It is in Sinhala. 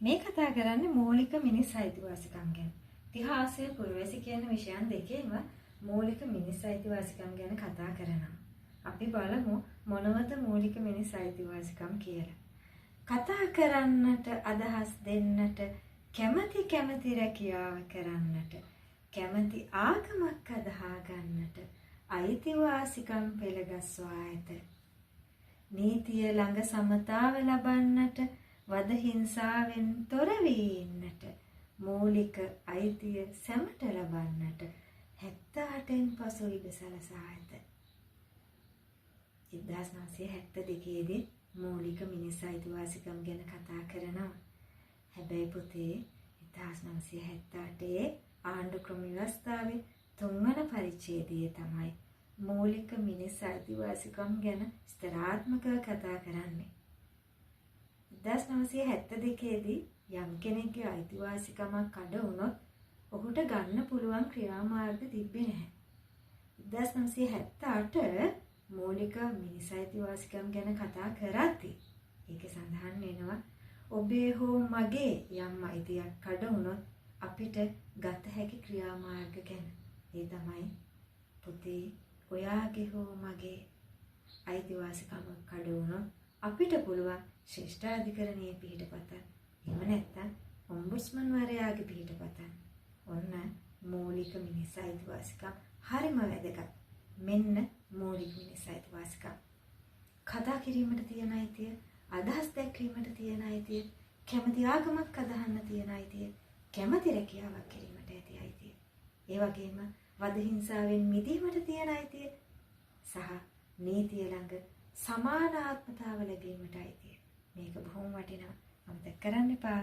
මේ කතා කරන්නේ මූලික මිනිස් අයිතිවාසිකම් ගැන. ඉතිහාසය පුරවැසි කියන විෂයන් දෙකේම මූලික මිනිස් අයිතිවාසිකම් ගැන කතා කරනවා. අපි බලමු මොනවද මූලික මිනිස් අයිතිවාසිකම් කියලා. කතා කරන්නට අදහස් දෙන්නට කැමැති රැකියාව කරන්නට කැමැති ආගමක් අදහා ගන්නට අයිතිවාසිකම් පෙළගස්වා ඇත. නීතිය ළඟ සමතාව ලබන්නට වද හිංසාවෙන් තොර වී ඉන්නට මූලික අයිතිය සැමට ලබන්නට 78න් පසු ඉඩ සලසා ඇත. 1972 දී මූලික මිනිස් අයිතිවාසිකම් ගැන කතා කරනවා. හැබැයි පුතේ 1978 ආණ්ඩු ක්‍රම ව්‍යවස්ථාවේ 3 වන පරිච්ඡේදයේ තමයි මූලික මිනිස් අයිතිවාසිකම් ගැන ස්ථිරාත්මකව කතා කරන්නේ. 1972 දී යම් කෙනෙක්ගේ අයිතිවාසිකමක් අඩ වුණොත් ඔහුට ගන්න පුළුවන් ක්‍රියාමාර්ග තිබෙන්නේ නැහැ. 1978 මූලික මිනිස් අයිතිවාසිකම් ගැන කතා කරද්දී ඒකේ සඳහන් වෙනවා ඔබේ හෝ මගේ යම් අයිතියක් අඩ වුණොත් අපිට ගත හැකි ක්‍රියාමාර්ග ගැන. ඒ තමයි පුතේ ඔයාගේ හෝ මගේ අයිතිවාසිකමක් අඩ වුණොත් අපිට පුළුවන් ශ්‍රේෂ්ඨාධිකරණයේ පිහිටපතන්න. එහෙම නැත්නම් ඔම්බුඩ්ස්මන් වරයාගේ පිහිටපතන්න. ඔන්න මූලික මිනිස් අයිතිවාසිකම් හරිම වැදගත්. මෙන්න මූලික මිනිස් අයිතිවාසිකම්. කතා කිරීමට තියෙන අයිතිය, අදහස් දැක්වීමට තියෙන අයිතිය, කැමැති ආගමක් අදහන්න තියෙන අයිතිය, කැමැති රැකියාවක් කිරීමට ඇති අයිතිය. ඒ වගේම වද හිංසාවෙන් මිදීමට තියෙන අයිතිය සහ නීතිය ළඟ සමානාත්මතාව ලැබීමට අයිතිය. මේක බොහොම වටිනවා. අමතක කරන්න එපා.